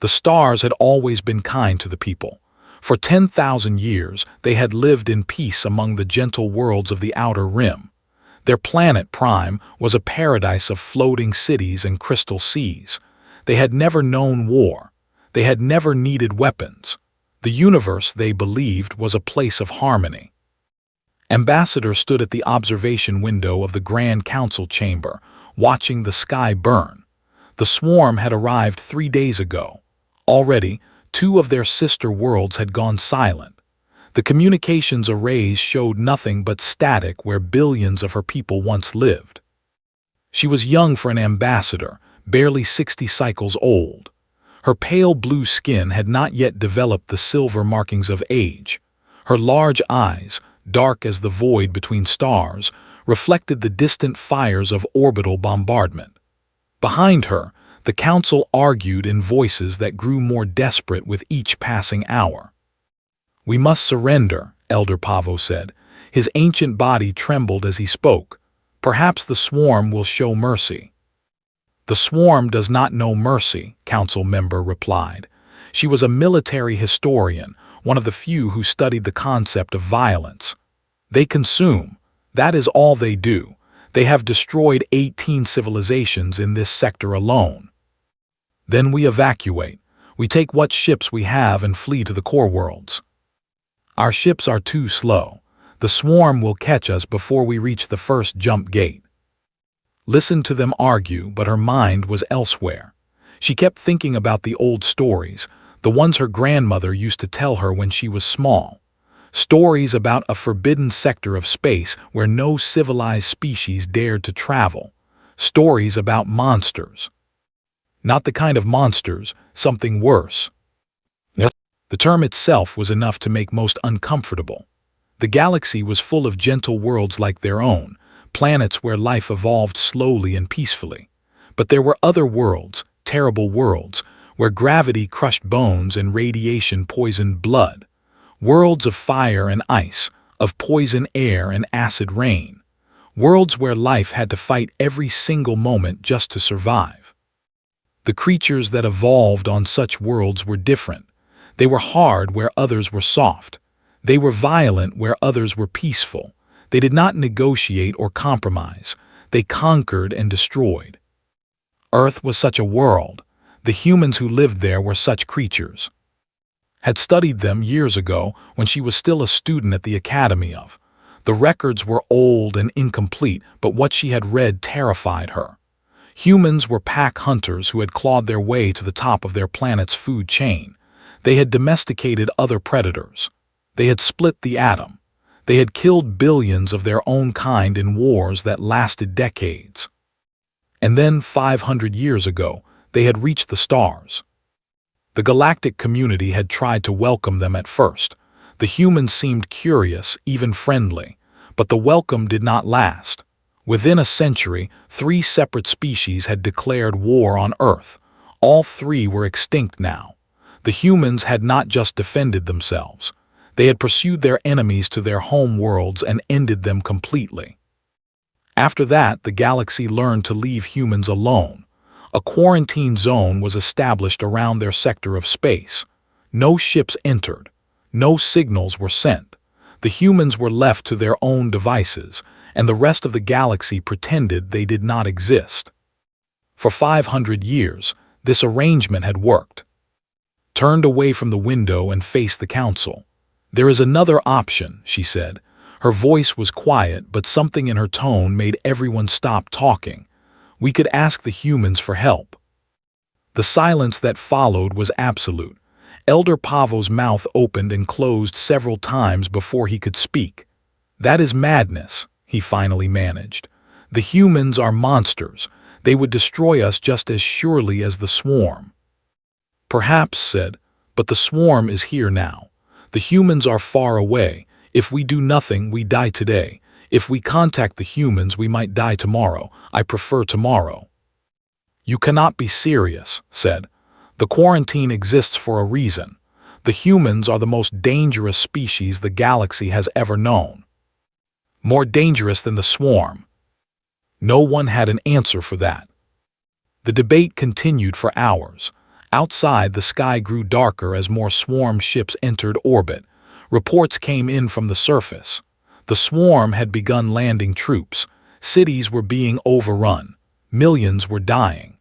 The stars had always been kind to the people. For 10,000 years, they had lived in peace among the gentle worlds of the outer rim. Their planet Prime was a paradise of floating cities and crystal seas. They had never known war. They had never needed weapons. The universe, they believed, was a place of harmony. Ambassador stood at the observation window of the Grand Council chamber, watching the sky burn. The swarm had arrived 3 days ago. Already, 2 of their sister worlds had gone silent. The communications arrays showed nothing but static where billions of her people once lived. She was young for an ambassador, barely 60 cycles old. Her pale blue skin had not yet developed the silver markings of age. Her large eyes, dark as the void between stars, reflected the distant fires of orbital bombardment. Behind her, the council argued in voices that grew more desperate with each passing hour. "We must surrender," Elder Pavo said. His ancient body trembled as he spoke. "Perhaps the swarm will show mercy." "The swarm does not know mercy," council member replied. She was a military historian, one of the few who studied the concept of violence. "They consume. That is all they do. They have destroyed 18 civilizations in this sector alone." "Then we evacuate. We take what ships we have and flee to the core worlds." "Our ships are too slow. The swarm will catch us before we reach the first jump gate." Listened to them argue, but her mind was elsewhere. She kept thinking about the old stories, the ones her grandmother used to tell her when she was small. Stories about a forbidden sector of space where no civilized species dared to travel. Stories about monsters. Not the kind of monsters, something worse. The term itself was enough to make most uncomfortable. The galaxy was full of gentle worlds like their own, planets where life evolved slowly and peacefully. But there were other worlds, terrible worlds, where gravity crushed bones and radiation poisoned blood. Worlds of fire and ice, of poison air and acid rain. Worlds where life had to fight every single moment just to survive. The creatures that evolved on such worlds were different. They were hard where others were soft. They were violent where others were peaceful. They did not negotiate or compromise. They conquered and destroyed. Earth was such a world. The humans who lived there were such creatures. Had studied them years ago when she was still a student at the Academy of. The records were old and incomplete, but what she had read terrified her. Humans were pack hunters who had clawed their way to the top of their planet's food chain. They had domesticated other predators. They had split the atom. They had killed billions of their own kind in wars that lasted decades. And then, 500 years ago, they had reached the stars. The galactic community had tried to welcome them at first. The humans seemed curious, even friendly. But the welcome did not last. Within a century, 3 separate species had declared war on Earth. All 3 were extinct now. The humans had not just defended themselves. They had pursued their enemies to their home worlds and ended them completely. After that, the galaxy learned to leave humans alone. A quarantine zone was established around their sector of space. No ships entered. No signals were sent. The humans were left to their own devices, and the rest of the galaxy pretended they did not exist. For 500 years, this arrangement had worked. Turned away from the window and faced the council. "There is another option," she said. Her voice was quiet, but something in her tone made everyone stop talking. "We could ask the humans for help." The silence that followed was absolute. Elder Pavo's mouth opened and closed several times before he could speak. "That is madness," he finally managed. "The humans are monsters. They would destroy us just as surely as the swarm." "Perhaps," said, "but the swarm is here now. The humans are far away. If we do nothing, we die today. If we contact the humans, we might die tomorrow. I prefer tomorrow." "You cannot be serious," said. "The quarantine exists for a reason. The humans are the most dangerous species the galaxy has ever known. More dangerous than the swarm." No one had an answer for that. The debate continued for hours. Outside, the sky grew darker as more swarm ships entered orbit. Reports came in from the surface. The swarm had begun landing troops. Cities were being overrun. Millions were dying.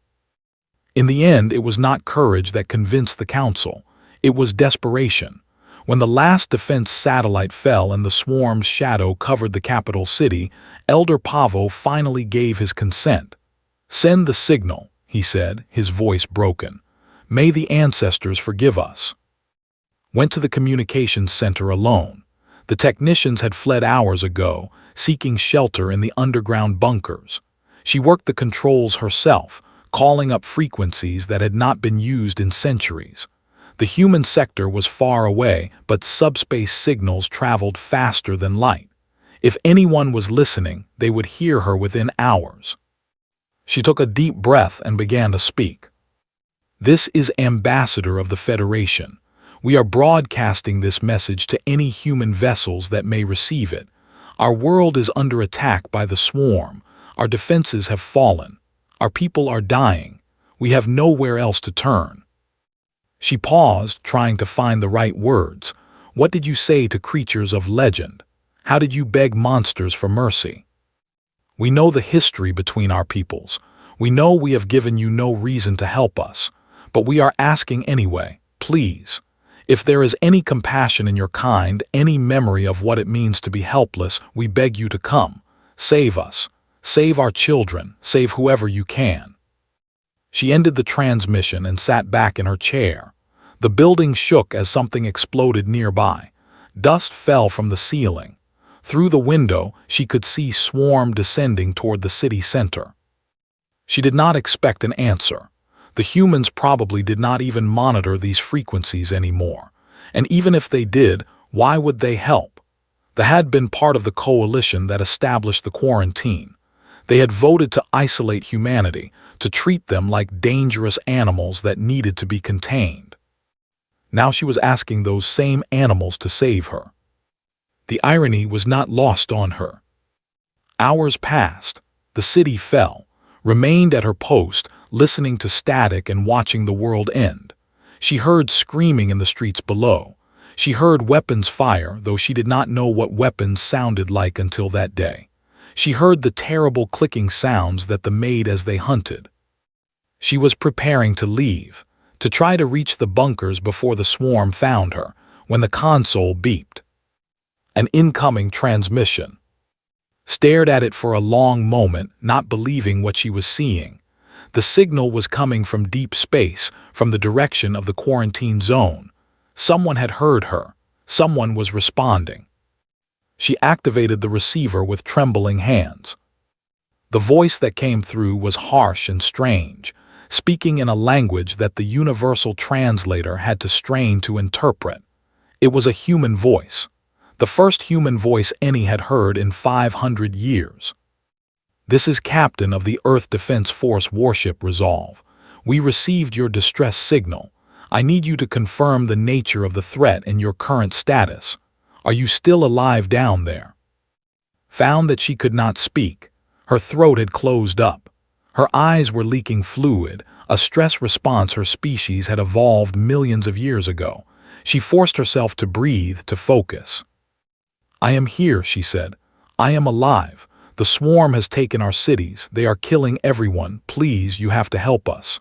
In the end, it was not courage that convinced the council. It was desperation. When the last defense satellite fell and the swarm's shadow covered the capital city, Elder Pavo finally gave his consent. "Send the signal," he said, his voice broken. "May the ancestors forgive us." Went to the communications center alone. The technicians had fled hours ago, seeking shelter in the underground bunkers. She worked the controls herself, calling up frequencies that had not been used in centuries. The human sector was far away, but subspace signals traveled faster than light. If anyone was listening, they would hear her within hours. She took a deep breath and began to speak. "This is Ambassador of the Federation. We are broadcasting this message to any human vessels that may receive it. Our world is under attack by the swarm. Our defenses have fallen. Our people are dying. We have nowhere else to turn." She paused, trying to find the right words. "What did you say to creatures of legend? How did you beg monsters for mercy? We know the history between our peoples. We know we have given you no reason to help us. But we are asking anyway, please. If there is any compassion in your kind, any memory of what it means to be helpless, we beg you to come. Save us. Save our children. Save whoever you can." She ended the transmission and sat back in her chair. The building shook as something exploded nearby. Dust fell from the ceiling. Through the window, she could see swarm descending toward the city center. She did not expect an answer. The humans probably did not even monitor these frequencies anymore. And even if they did, why would they help? They had been part of the coalition that established the quarantine. They had voted to isolate humanity, to treat them like dangerous animals that needed to be contained. Now she was asking those same animals to save her. The irony was not lost on her. Hours passed. The city fell, remained at her post, listening to static and watching the world end. She heard screaming in the streets below. She heard weapons fire, though she did not know what weapons sounded like until that day. She heard the terrible clicking sounds that they made as they hunted. She was preparing to leave, to try to reach the bunkers before the swarm found her, when the console beeped. An incoming transmission. Stared at it for a long moment, not believing what she was seeing. The signal was coming from deep space, from the direction of the quarantine zone. Someone had heard her. Someone was responding. She activated the receiver with trembling hands. The voice that came through was harsh and strange, speaking in a language that the universal translator had to strain to interpret. It was a human voice. The first human voice any had heard in 500 years. "This is Captain of the Earth Defense Force Warship Resolve. We received your distress signal. I need you to confirm the nature of the threat and your current status. Are you still alive down there?" Found that she could not speak. Her throat had closed up. Her eyes were leaking fluid, a stress response her species had evolved millions of years ago. She forced herself to breathe, to focus. "I am here," she said. "I am alive. The swarm has taken our cities. They are killing everyone. Please, you have to help us."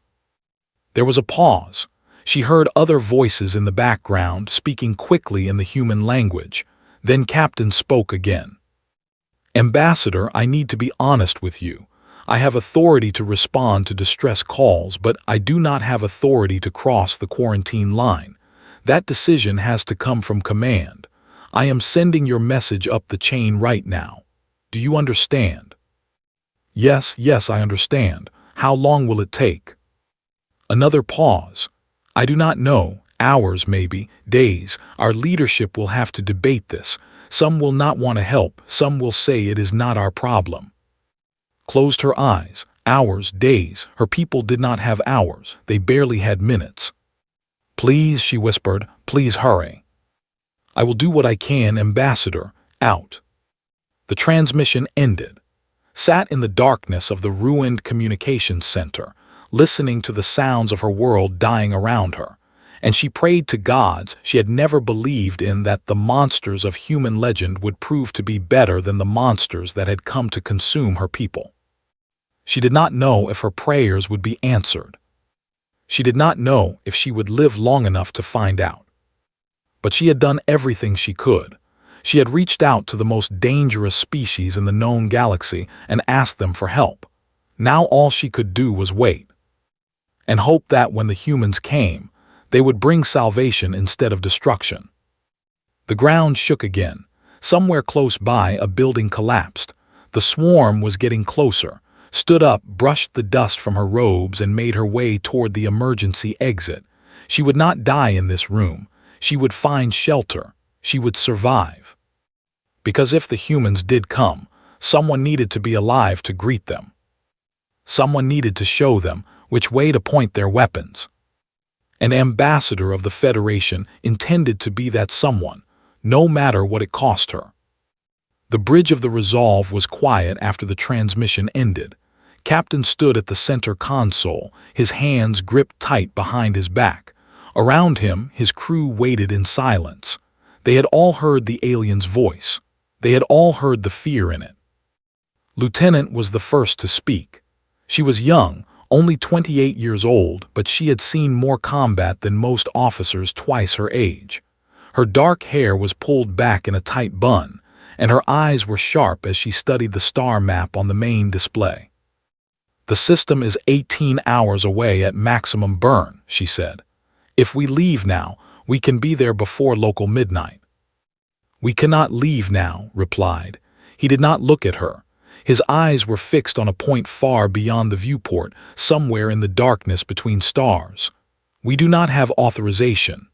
There was a pause. She heard other voices in the background, speaking quickly in the human language. Then Captain spoke again. "Ambassador, I need to be honest with you. I have authority to respond to distress calls, but I do not have authority to cross the quarantine line. That decision has to come from command. I am sending your message up the chain right now. Do you understand?" Yes, I understand. How long will it take?" Another pause. "I do not know. Hours, maybe. Days. Our leadership will have to debate this. Some will not want to help. Some will say it is not our problem." Closed her eyes. Hours, days. Her people did not have hours. They barely had minutes. "Please," she whispered. "Please hurry." "I will do what I can, Ambassador. Out." The transmission ended. Sat in the darkness of the ruined communications center, listening to the sounds of her world dying around her, and she prayed to gods she had never believed in that the monsters of human legend would prove to be better than the monsters that had come to consume her people. She did not know if her prayers would be answered. She did not know if she would live long enough to find out. But she had done everything she could. She had reached out to the most dangerous species in the known galaxy and asked them for help. Now all she could do was wait, and hope that when the humans came, they would bring salvation instead of destruction. The ground shook again. Somewhere close by, a building collapsed. The swarm was getting closer, stood up, brushed the dust from her robes, and made her way toward the emergency exit. She would not die in this room. She would find shelter. She would survive. Because if the humans did come, someone needed to be alive to greet them. Someone needed to show them which way to point their weapons. An ambassador of the Federation intended to be that someone, no matter what it cost her. The bridge of the Resolve was quiet after the transmission ended. Captain stood at the center console, his hands gripped tight behind his back. Around him, his crew waited in silence. They had all heard the alien's voice. They had all heard the fear in it. Lieutenant was the first to speak. She was young, only 28 years old, but she had seen more combat than most officers twice her age. Her dark hair was pulled back in a tight bun, and her eyes were sharp as she studied the star map on the main display. "The system is 18 hours away at maximum burn," she said. "If we leave now, we can be there before local midnight." "We cannot leave now," replied. He did not look at her. His eyes were fixed on a point far beyond the viewport, somewhere in the darkness between stars. "We do not have authorization."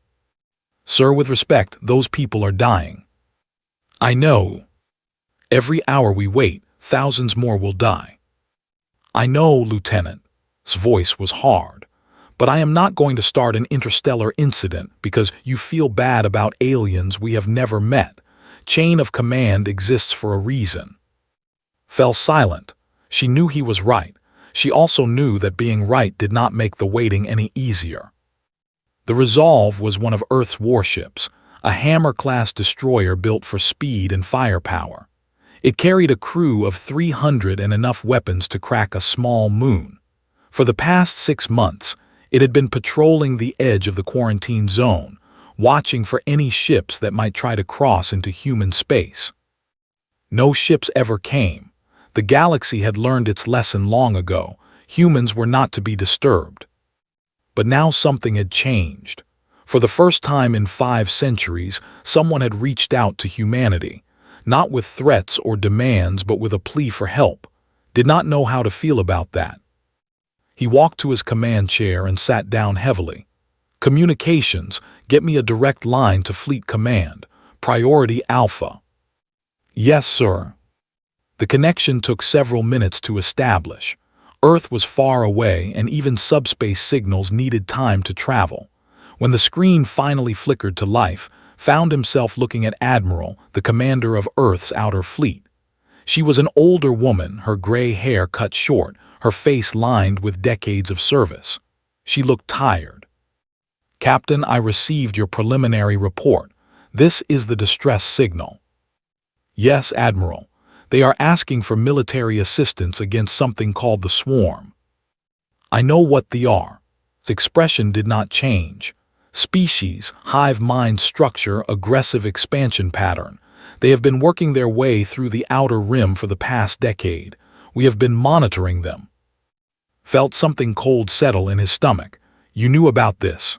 "Sir, with respect, those people are dying." "I know. Every hour we wait, thousands more will die." "I know, Lieutenant." His voice was hard. "But I am not going to start an interstellar incident because you feel bad about aliens we have never met. Chain of command exists for a reason." Fell silent. She knew he was right. She also knew that being right did not make the waiting any easier. The Resolve was one of Earth's warships, a Hammer-class destroyer built for speed and firepower. It carried a crew of 300 and enough weapons to crack a small moon. For the past 6 months, it had been patrolling the edge of the quarantine zone, watching for any ships that might try to cross into human space. No ships ever came. The galaxy had learned its lesson long ago. Humans were not to be disturbed. But now something had changed. For the first time in 5 centuries, someone had reached out to humanity, not with threats or demands but with a plea for help. Did not know how to feel about that. He walked to his command chair and sat down heavily. "Communications, get me a direct line to Fleet Command. Priority Alpha." "Yes, sir." The connection took several minutes to establish. Earth was far away, and even subspace signals needed time to travel. When the screen finally flickered to life, found himself looking at Admiral, the commander of Earth's outer fleet. She was an older woman, her gray hair cut short, her face lined with decades of service. She looked tired. "Captain, I received your preliminary report. This is the distress signal." "Yes, Admiral. They are asking for military assistance against something called the Swarm." "I know what they are." The expression did not change. "Species, hive mind structure, aggressive expansion pattern. They have been working their way through the outer rim for the past decade. We have been monitoring them." Felt something cold settle in his stomach. "You knew about this?"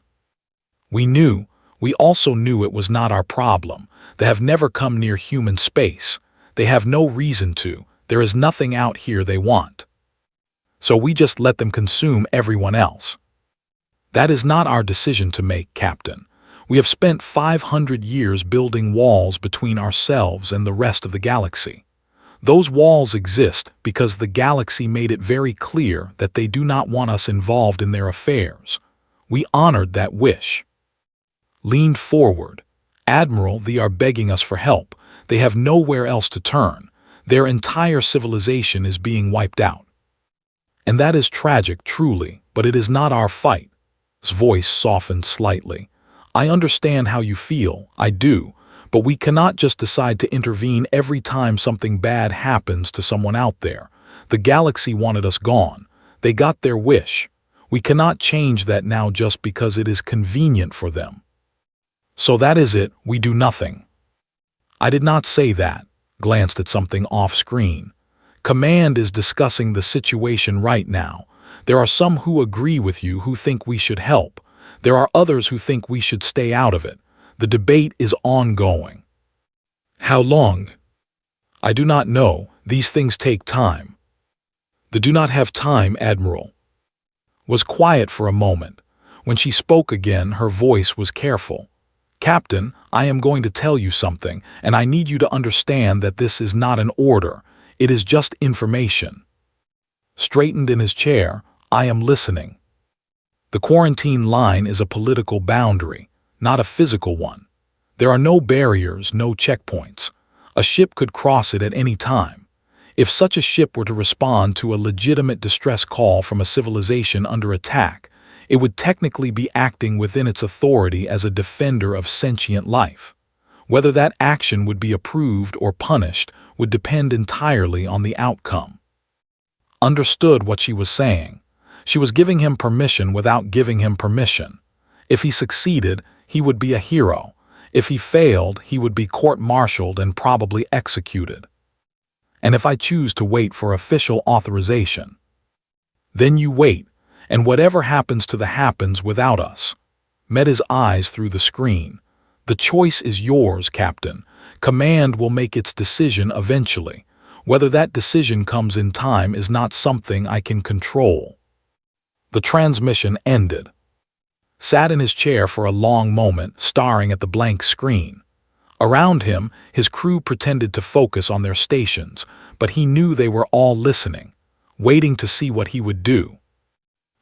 "We knew. We also knew it was not our problem. They have never come near human space. They have no reason to. There is nothing out here they want. So we just let them consume everyone else." "That is not our decision to make, Captain. We have spent 500 years building walls between ourselves and the rest of the galaxy. Those walls exist because the galaxy made it very clear that they do not want us involved in their affairs. We honored that wish." Leaned forward. "Admiral, they are begging us for help. They have nowhere else to turn. Their entire civilization is being wiped out." "And that is tragic, truly," But it is not our fight. His voice softened slightly. I understand how you feel, I do, but we cannot just decide to intervene every time something bad happens to someone out there. The galaxy wanted us gone. They got their wish. We cannot change that now just because it is convenient for them. So that is it, we do nothing. I did not say that, glanced at something off-screen. Command is discussing the situation right now. There are some who agree with you who think we should help. There are others who think we should stay out of it. The debate is ongoing. How long? I do not know. These things take time. They do not have time, Admiral. Was quiet for a moment. When she spoke again, her voice was careful. Captain, I am going to tell you something, and I need you to understand that this is not an order. It is just information. Straightened in his chair, I am listening. The quarantine line is a political boundary, not a physical one. There are no barriers, no checkpoints. A ship could cross it at any time. If such a ship were to respond to a legitimate distress call from a civilization under attack, it would technically be acting within its authority as a defender of sentient life. Whether that action would be approved or punished would depend entirely on the outcome. Understood what she was saying. She was giving him permission without giving him permission. If he succeeded, he would be a hero. If he failed, he would be court-martialed and probably executed. And if I choose to wait for official authorization, then you wait, and whatever happens to the happens without us. Met his eyes through the screen. The choice is yours, Captain. Command will make its decision eventually. Whether that decision comes in time is not something I can control. The transmission ended. Sat in his chair for a long moment, staring at the blank screen. Around him, his crew pretended to focus on their stations, but he knew they were all listening, waiting to see what he would do.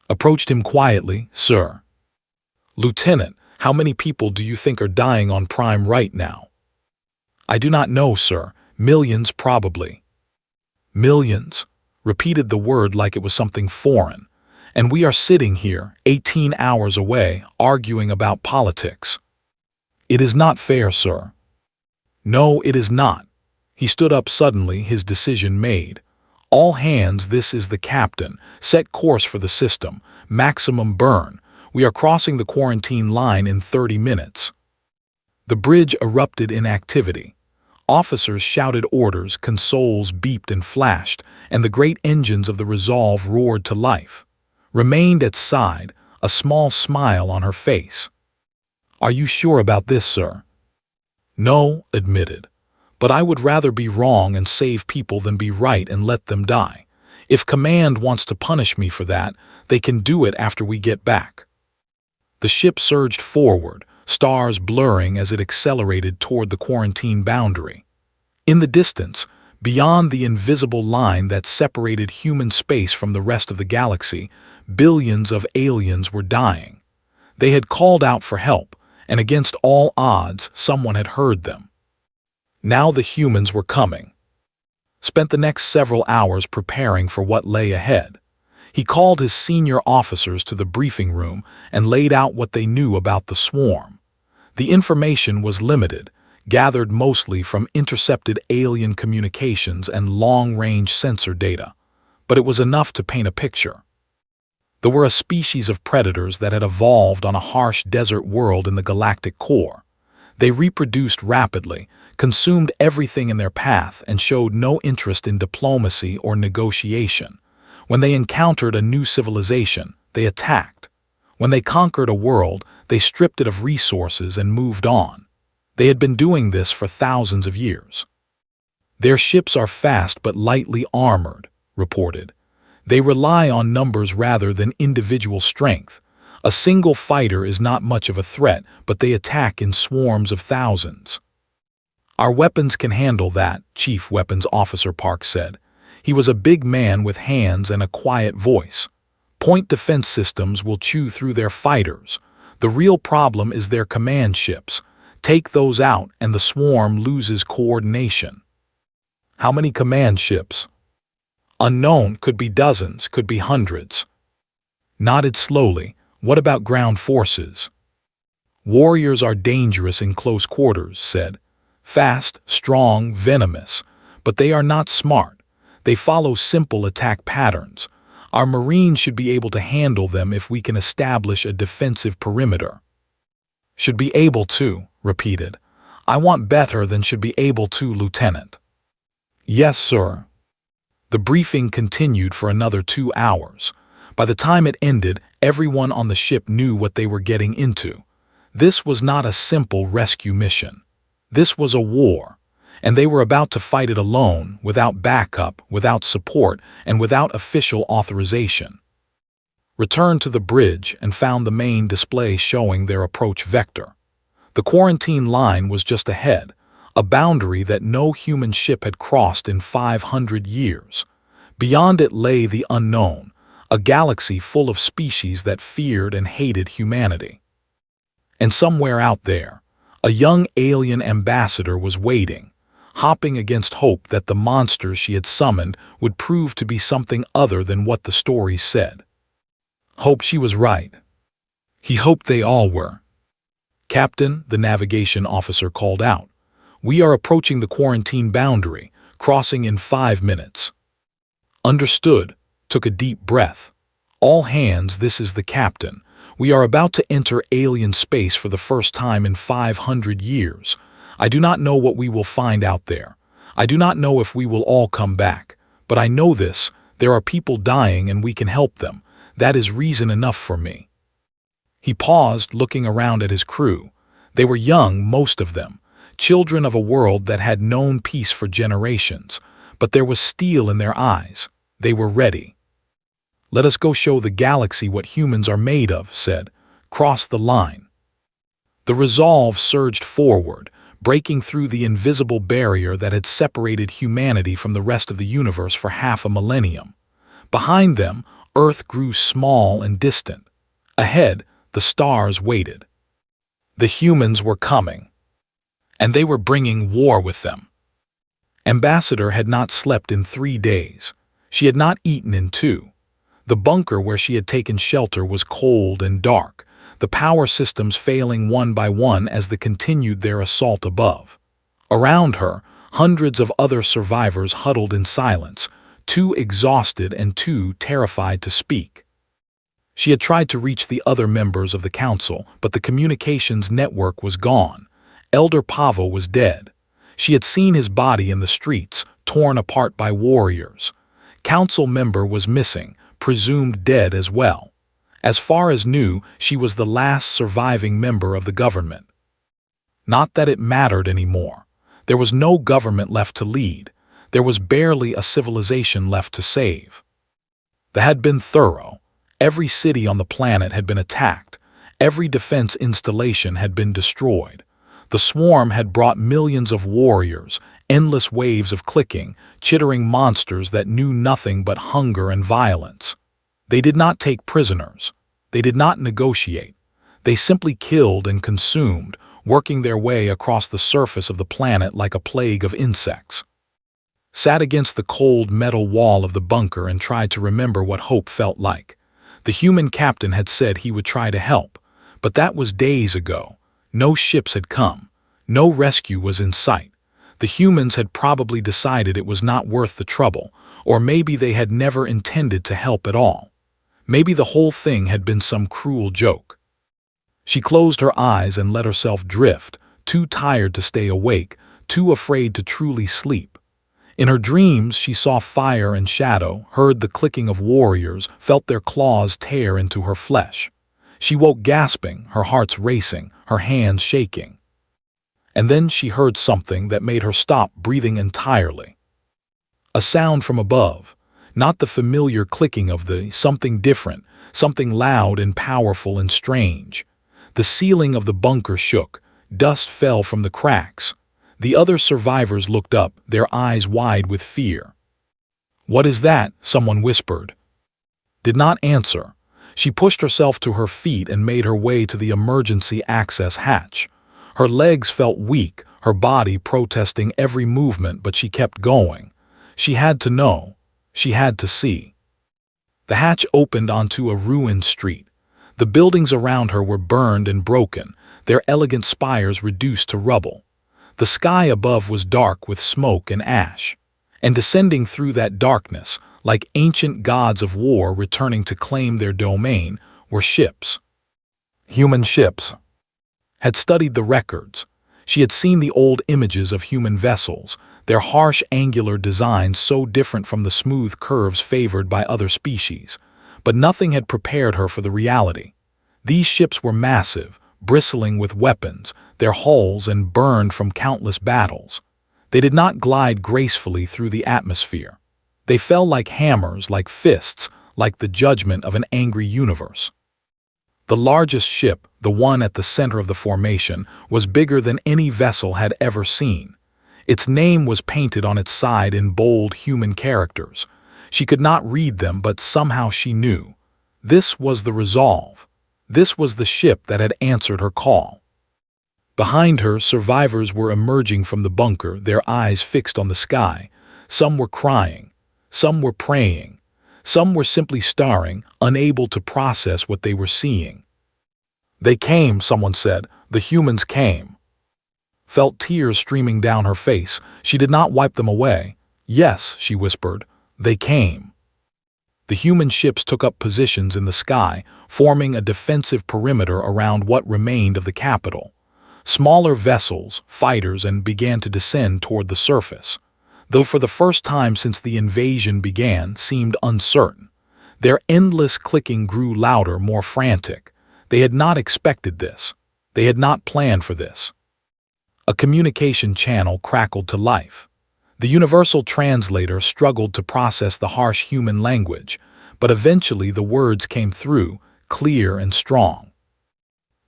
Approached him quietly, Sir. Lieutenant, how many people do you think are dying on Prime right now? I do not know, sir. Millions, probably. Millions, repeated the word like it was something foreign. And we are sitting here, 18 hours away, arguing about politics. It is not fair, sir. No, it is not. He stood up suddenly, his decision made. All hands, this is the captain. Set course for the system. Maximum burn. We are crossing the quarantine line in 30 minutes. The bridge erupted in activity. Officers shouted orders, consoles beeped and flashed, and the great engines of the Resolve roared to life. Remained at side, a small smile on her face. Are you sure about this, sir? No, admitted. But I would rather be wrong and save people than be right and let them die. If Command wants to punish me for that, they can do it after we get back. The ship surged forward, stars blurring as it accelerated toward the quarantine boundary. In the distance, beyond the invisible line that separated human space from the rest of the galaxy, billions of aliens were dying. They had called out for help, and against all odds, someone had heard them. Now the humans were coming. Spent the next several hours preparing for what lay ahead. He called his senior officers to the briefing room and laid out what they knew about the swarm. The information was limited, gathered mostly from intercepted alien communications and long-range sensor data, but it was enough to paint a picture. There were a species of predators that had evolved on a harsh desert world in the galactic core. They reproduced rapidly, consumed everything in their path, and showed no interest in diplomacy or negotiation. When they encountered a new civilization, they attacked. When they conquered a world, they stripped it of resources and moved on. They had been doing this for thousands of years. Their ships are fast but lightly armored, reported. They rely on numbers rather than individual strength. A single fighter is not much of a threat, but they attack in swarms of thousands. Our weapons can handle that, Chief Weapons Officer Park said. He was a big man with hands and a quiet voice. Point defense systems will chew through their fighters. The real problem is their command ships. Take those out and the swarm loses coordination. How many command ships? Unknown, could be dozens, could be hundreds. nodded slowly. "What about ground forces?" "Warriors are dangerous in close quarters," said. "Fast, strong, venomous. But they are not smart. They follow simple attack patterns. Our Marines should be able to handle them if we can establish a defensive perimeter." "Should be able to," repeated. "I want better than should be able to, Lieutenant." "Yes, sir." The briefing continued for another 2 hours. By the time it ended, everyone on the ship knew what they were getting into. This was not a simple rescue mission. This was a war, and they were about to fight it alone, without backup, without support, and without official authorization. Returned to the bridge and found the main display showing their approach vector. The quarantine line was just ahead, a boundary that no human ship had crossed in 500 years. Beyond it lay the unknown, a galaxy full of species that feared and hated humanity. And somewhere out there, a young alien ambassador was waiting, hopping against hope that the monsters she had summoned would prove to be something other than what the stories said. Hope she was right. He hoped they all were. "Captain," the navigation officer called out, "we are approaching the quarantine boundary, crossing in 5 minutes." "Understood," took a deep breath. "All hands, this is the captain. We are about to enter alien space for the first time in 500 years. I do not know what we will find out there. I do not know if we will all come back. But I know this, there are people dying and we can help them. That is reason enough for me." He paused, looking around at his crew. They were young, most of them, children of a world that had known peace for generations. But there was steel in their eyes. They were ready. "Let us go show the galaxy what humans are made of," said. "Cross the line." The resolve surged forward, breaking through the invisible barrier that had separated humanity from the rest of the universe for half a millennium. Behind them, Earth grew small and distant. Ahead, the stars waited. The humans were coming. And they were bringing war with them. Ambassador had not slept in 3 days. She had not eaten in 2. The bunker where she had taken shelter was cold and dark, the power systems failing one by one as they continued their assault above. Around her, hundreds of other survivors huddled in silence, too exhausted and too terrified to speak. She had tried to reach the other members of the council, but the communications network was gone. Elder Pavo was dead. She had seen his body in the streets, torn apart by warriors. Council member was missing, presumed dead as well. As far as knew, she was the last surviving member of the government. Not that it mattered anymore. There was no government left to lead. There was barely a civilization left to save. They had been thorough. Every city on the planet had been attacked. Every defense installation had been destroyed. The swarm had brought millions of warriors, endless waves of clicking, chittering monsters that knew nothing but hunger and violence. They did not take prisoners. They did not negotiate. They simply killed and consumed, working their way across the surface of the planet like a plague of insects. Sat against the cold metal wall of the bunker and tried to remember what hope felt like. The human captain had said he would try to help, but that was days ago. No ships had come. No rescue was in sight. The humans had probably decided it was not worth the trouble, or maybe they had never intended to help at all. Maybe the whole thing had been some cruel joke. She closed her eyes and let herself drift, too tired to stay awake, too afraid to truly sleep. In her dreams, she saw fire and shadow, heard the clicking of warriors, felt their claws tear into her flesh. She woke gasping, her heart racing, her hands shaking. And then she heard something that made her stop breathing entirely. A sound from above, not the familiar clicking of something different, something loud and powerful and strange. The ceiling of the bunker shook, dust fell from the cracks. The other survivors looked up, their eyes wide with fear. "What is that?" someone whispered. Did not answer. She pushed herself to her feet and made her way to the emergency access hatch. Her legs felt weak, her body protesting every movement, but she kept going. She had to know. She had to see. The hatch opened onto a ruined street. The buildings around her were burned and broken, their elegant spires reduced to rubble. The sky above was dark with smoke and ash. And descending through that darkness, like ancient gods of war returning to claim their domain, were ships. Human ships. Had studied the records. She had seen the old images of human vessels, their harsh angular designs so different from the smooth curves favored by other species. But nothing had prepared her for the reality. These ships were massive, bristling with weapons, their hulls and burned from countless battles. They did not glide gracefully through the atmosphere. They fell like hammers, like fists, like the judgment of an angry universe. The largest ship, the one at the center of the formation, was bigger than any vessel had ever seen. Its name was painted on its side in bold human characters. She could not read them, but somehow she knew. This was the Resolve. This was the ship that had answered her call. Behind her, survivors were emerging from the bunker, their eyes fixed on the sky. Some were crying. Some were praying. Some were simply staring, unable to process what they were seeing. "They came," someone said. "The humans came." Felt tears streaming down her face. She did not wipe them away. "Yes," she whispered, "they came." The human ships took up positions in the sky, forming a defensive perimeter around what remained of the capital. Smaller vessels, fighters, and began to descend toward the surface. Though for the first time since the invasion began, seemed uncertain. Their endless clicking grew louder, more frantic. They had not expected this. They had not planned for this. A communication channel crackled to life. The universal translator struggled to process the harsh human language, but eventually the words came through, clear and strong.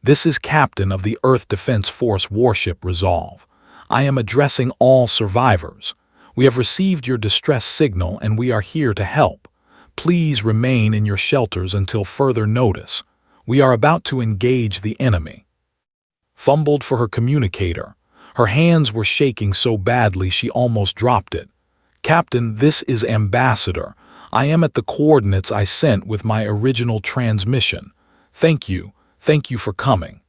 "This is Captain of the Earth Defense Force Warship Resolve. I am addressing all survivors. We have received your distress signal and we are here to help. Please remain in your shelters until further notice. We are about to engage the enemy." Fumbled for her communicator. Her hands were shaking so badly she almost dropped it. "Captain, this is Ambassador. I am at the coordinates I sent with my original transmission. Thank you for coming."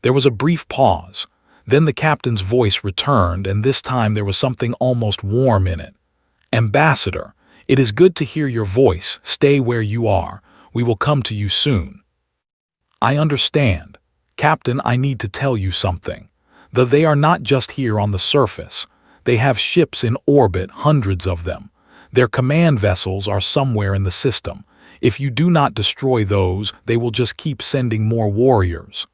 There was a brief pause. Then the captain's voice returned, and this time there was something almost warm in it. "Ambassador, it is good to hear your voice. Stay where you are. We will come to you soon." "I understand. Captain, I need to tell you something. They are not just here on the surface. They have ships in orbit, hundreds of them. Their command vessels are somewhere in the system. If you do not destroy those, they will just keep sending more warriors."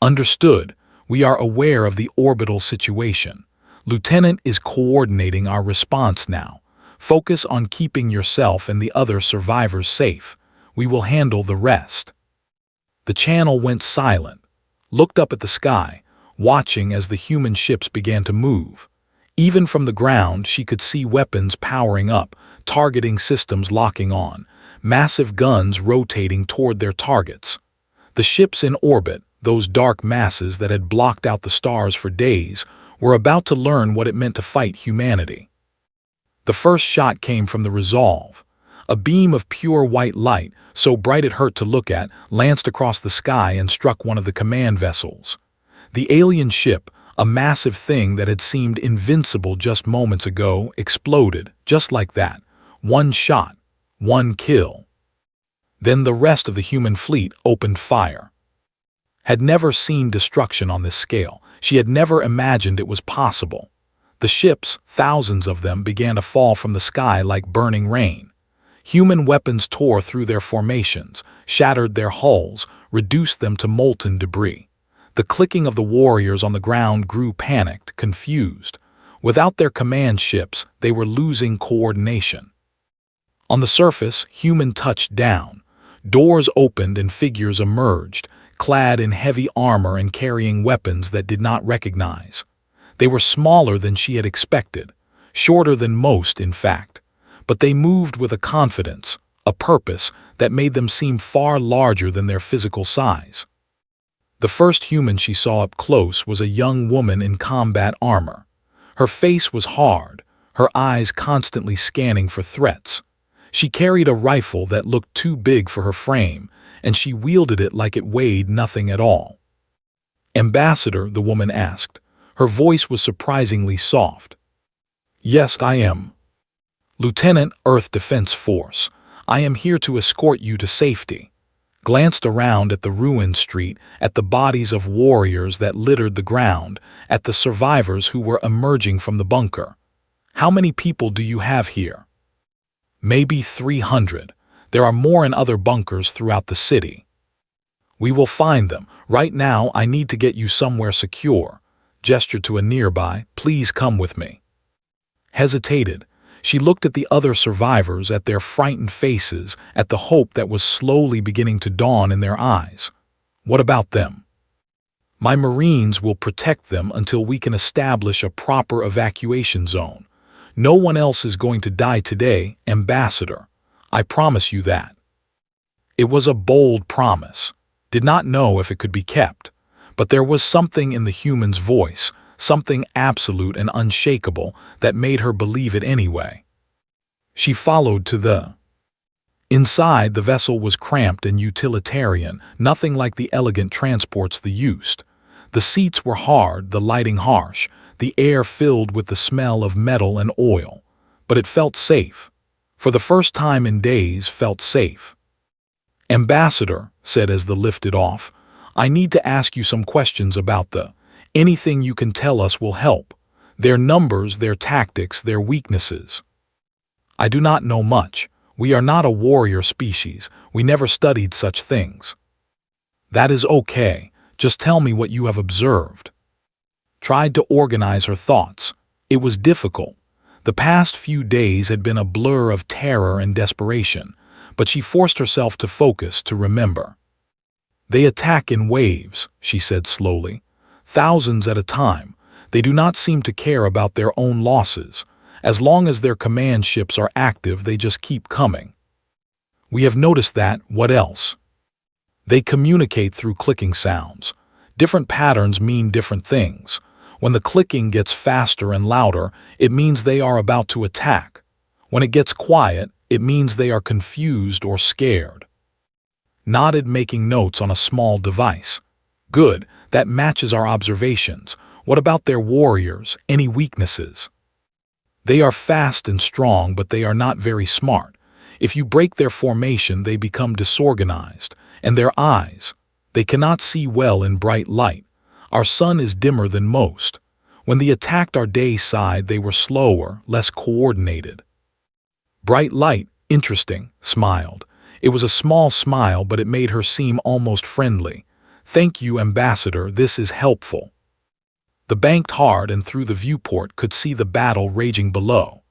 "Understood. We are aware of the orbital situation. Lieutenant is coordinating our response now. Focus on keeping yourself and the other survivors safe. We will handle the rest." The channel went silent, looked up at the sky, watching as the human ships began to move. Even from the ground, she could see weapons powering up, targeting systems locking on, massive guns rotating toward their targets. The ships in orbit, those dark masses that had blocked out the stars for days, were about to learn what it meant to fight humanity. The first shot came from the Resolve. A beam of pure white light, so bright it hurt to look at, lanced across the sky and struck one of the command vessels. The alien ship, a massive thing that had seemed invincible just moments ago, exploded, just like that. One shot, one kill. Then the rest of the human fleet opened fire. Had never seen destruction on this scale. She had never imagined it was possible. The ships, thousands of them, began to fall from the sky like burning rain. Human weapons tore through their formations, shattered their hulls, reduced them to molten debris. The clicking of the warriors on the ground grew panicked, confused. Without their command ships, they were losing coordination. On the surface, human touched down. Doors opened and figures emerged, clad in heavy armor and carrying weapons that did not recognize. They were smaller than she had expected, shorter than most, in fact. But they moved with a confidence, a purpose that made them seem far larger than their physical size. The first human she saw up close was a young woman in combat armor. Her face was hard, her eyes constantly scanning for threats. She carried a rifle that looked too big for her frame, and she wielded it like it weighed nothing at all. "Ambassador," the woman asked. Her voice was surprisingly soft. "Yes, I am. Lieutenant, Earth Defense Force. I am here to escort you to safety." Glanced around at the ruined street, at the bodies of warriors that littered the ground, at the survivors who were emerging from the bunker. "How many people do you have here?" "Maybe 300. There are more in other bunkers throughout the city." "We will find them. Right now, I need to get you somewhere secure." Gestured to a nearby, "Please come with me." Hesitated. She looked at the other survivors, at their frightened faces, at the hope that was slowly beginning to dawn in their eyes. "What about them?" "My Marines will protect them until we can establish a proper evacuation zone. No one else is going to die today, Ambassador. I promise you that." It was a bold promise. Did not know if it could be kept. But there was something in the human's voice, something absolute and unshakable, that made her believe it anyway. She followed to the... Inside, the vessel was cramped and utilitarian, nothing like the elegant transports they used. The seats were hard, the lighting harsh, the air filled with the smell of metal and oil. But it felt safe. For the first time in days, felt safe. "Ambassador," said as the lifted off, "I need to ask you some questions about the... Anything you can tell us will help. Their numbers, their tactics, their weaknesses." "I do not know much. We are not a warrior species. We never studied such things." "That is okay. Just tell me what you have observed." Tried to organize her thoughts. It was difficult. The past few days had been a blur of terror and desperation, but she forced herself to focus, to remember. "They attack in waves," she said slowly. "Thousands at a time. They do not seem to care about their own losses. As long as their command ships are active, they just keep coming." "We have noticed that. What else?" "They communicate through clicking sounds. Different patterns mean different things. When the clicking gets faster and louder, it means they are about to attack. When it gets quiet, it means they are confused or scared." Nodded, making notes on a small device. "Good, that matches our observations. What about their warriors? Any weaknesses?" "They are fast and strong, but they are not very smart. If you break their formation, they become disorganized. And their eyes, they cannot see well in bright light. Our sun is dimmer than most. When they attacked our day side, they were slower, less coordinated." "Bright light, interesting," smiled. It was a small smile, but it made her seem almost friendly. "Thank you, Ambassador, this is helpful." The banked hard, and through the viewport could see the battle raging below.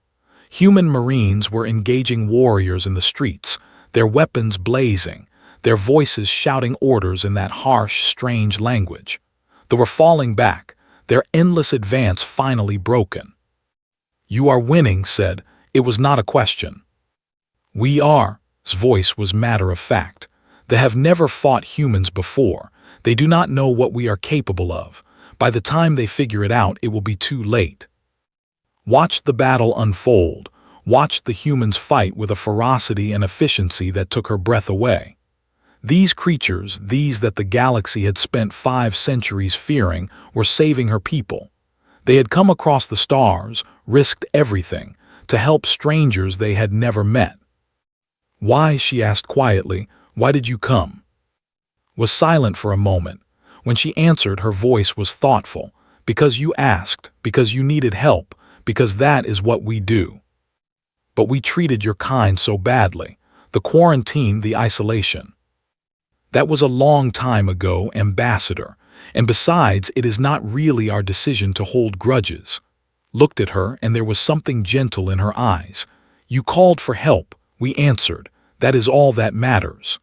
Human Marines were engaging warriors in the streets, their weapons blazing, their voices shouting orders in that harsh, strange language. They were falling back, their endless advance finally broken. "You are winning," said. It was not a question. "We are." His voice was matter of fact. "They have never fought humans before. They do not know what we are capable of. By the time they figure it out, it will be too late." Watched the battle unfold, watched the humans fight with a ferocity and efficiency that took her breath away. These creatures, these that the galaxy had spent 5 centuries fearing, were saving her people. They had come across the stars, risked everything, to help strangers they had never met. "Why?" she asked quietly. "Why did you come?" Was silent for a moment. When she answered, her voice was thoughtful. "Because you asked, because you needed help, because that is what we do." "But we treated your kind so badly. The quarantine, the isolation." "That was a long time ago, Ambassador. And besides, it is not really our decision to hold grudges." Looked at her, and there was something gentle in her eyes. "You called for help. We answered. That is all that matters."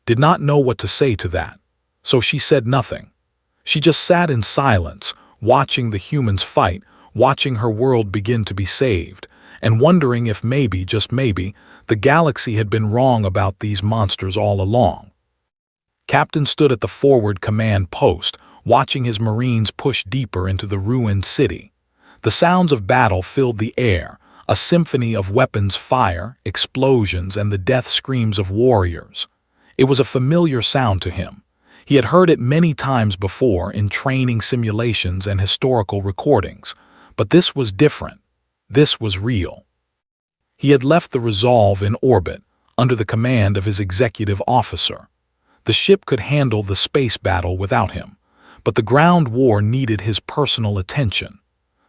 Did not know what to say to that. So she said nothing. She just sat in silence, watching the humans fight, watching her world begin to be saved, and wondering if maybe, just maybe, the galaxy had been wrong about these monsters all along. Captain stood at the forward command post, watching his Marines push deeper into the ruined city. The sounds of battle filled the air, a symphony of weapons fire, explosions, and the death screams of warriors. It was a familiar sound to him. He had heard it many times before in training simulations and historical recordings, but this was different. This was real. He had left the Resolve in orbit, under the command of his executive officer. The ship could handle the space battle without him, but the ground war needed his personal attention.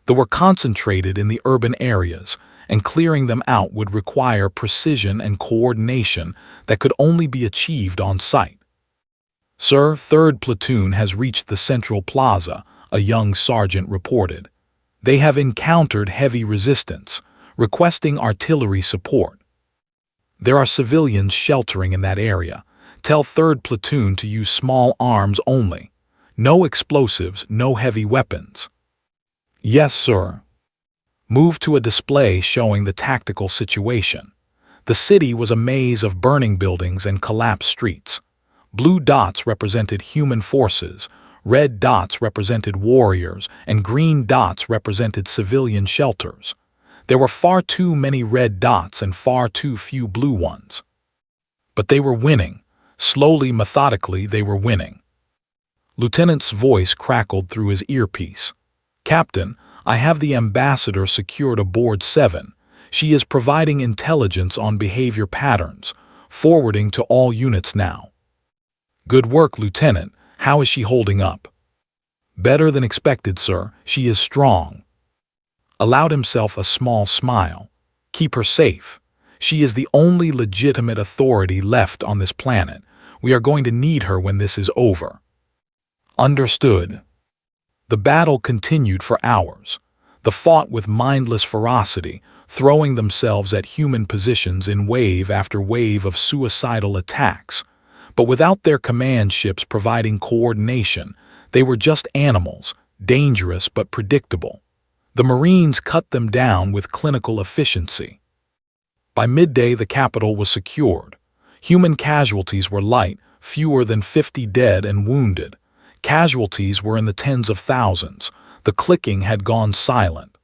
They were concentrated in the urban areas, and clearing them out would require precision and coordination that could only be achieved on site. "Sir, 3rd Platoon has reached the Central Plaza," a young sergeant reported. "They have encountered heavy resistance, requesting artillery support. There are civilians sheltering in that area. Tell 3rd Platoon to use small arms only. No explosives, no heavy weapons." "Yes, sir." Move to a display showing the tactical situation. The city was a maze of burning buildings and collapsed streets. Blue dots represented human forces, red dots represented warriors, and green dots represented civilian shelters. There were far too many red dots and far too few blue ones. But they were winning. Slowly, methodically, they were winning. Lieutenant's voice crackled through his earpiece. "Captain, I have the ambassador secured aboard 7. She is providing intelligence on behavior patterns, forwarding to all units now." "Good work, Lieutenant. How is she holding up?" "Better than expected, sir. She is strong." Allowed himself a small smile. "Keep her safe. She is the only legitimate authority left on this planet. We are going to need her when this is over." "Understood." The battle continued for hours. They fought with mindless ferocity, throwing themselves at human positions in wave after wave of suicidal attacks. But without their command ships providing coordination, they were just animals, dangerous but predictable. The Marines cut them down with clinical efficiency. By midday, the capital was secured. Human casualties were light, fewer than 50 dead and wounded. Casualties were in the tens of thousands. The clicking had gone silent.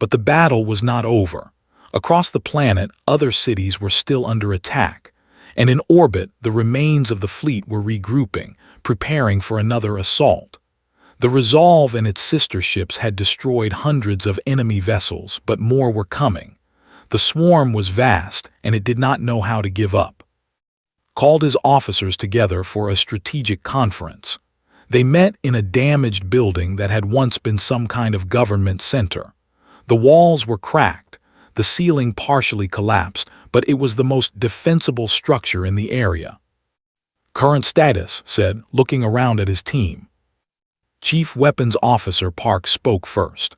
But the battle was not over. Across the planet, other cities were still under attack, and in orbit, the remains of the fleet were regrouping, preparing for another assault. The Resolve and its sister ships had destroyed hundreds of enemy vessels, but more were coming. The swarm was vast, and it did not know how to give up. Called his officers together for a strategic conference. They met in a damaged building that had once been some kind of government center. The walls were cracked, the ceiling partially collapsed, but it was the most defensible structure in the area. "Current status," said, looking around at his team. Chief Weapons Officer Park spoke first.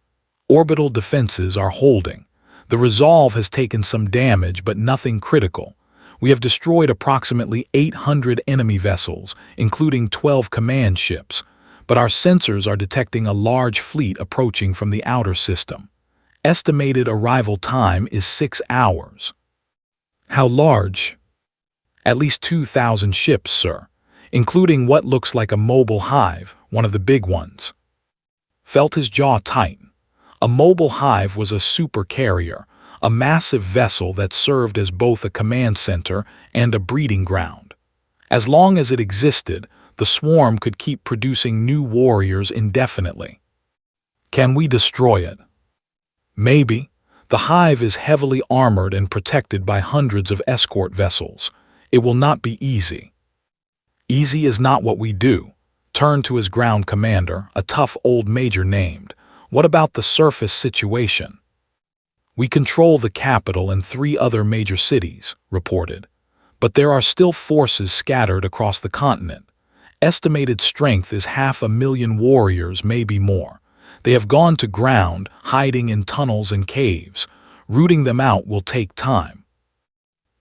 "Orbital defenses are holding. The Resolve has taken some damage, but nothing critical. We have destroyed approximately 800 enemy vessels, including 12 command ships, but our sensors are detecting a large fleet approaching from the outer system. Estimated arrival time is 6 hours. "How large?" "At least 2,000 ships, sir, including what looks like a mobile hive, one of the big ones." Felt his jaw tighten. A mobile hive was a super carrier, a massive vessel that served as both a command center and a breeding ground. As long as it existed, the swarm could keep producing new warriors indefinitely. "Can we destroy it?" "Maybe. The hive is heavily armored and protected by hundreds of escort vessels. It will not be easy." "Easy is not what we do." Turned to his ground commander, a tough old major named. "What about the surface situation?" "We control the capital and 3 other major cities," reported. "But there are still forces scattered across the continent. Estimated strength is 500,000 warriors, maybe more. They have gone to ground, hiding in tunnels and caves. Rooting them out will take time."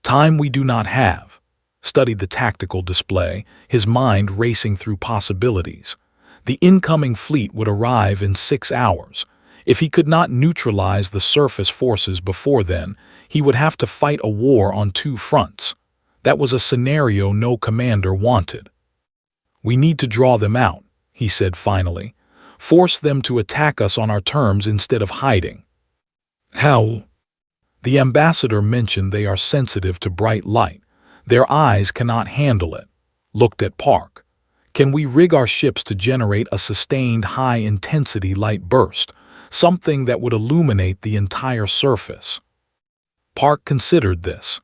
"Time we do not have." Studied the tactical display, his mind racing through possibilities. The incoming fleet would arrive in 6 hours. If he could not neutralize the surface forces before then, he would have to fight a war on 2 fronts. That was a scenario no commander wanted. "We need to draw them out," he said finally. "Force them to attack us on our terms instead of hiding." "How?" The ambassador mentioned they are sensitive to bright light. Their eyes cannot handle it. Looked at Park. Can we rig our ships to generate a sustained high-intensity light burst, something that would illuminate the entire surface? Park considered this.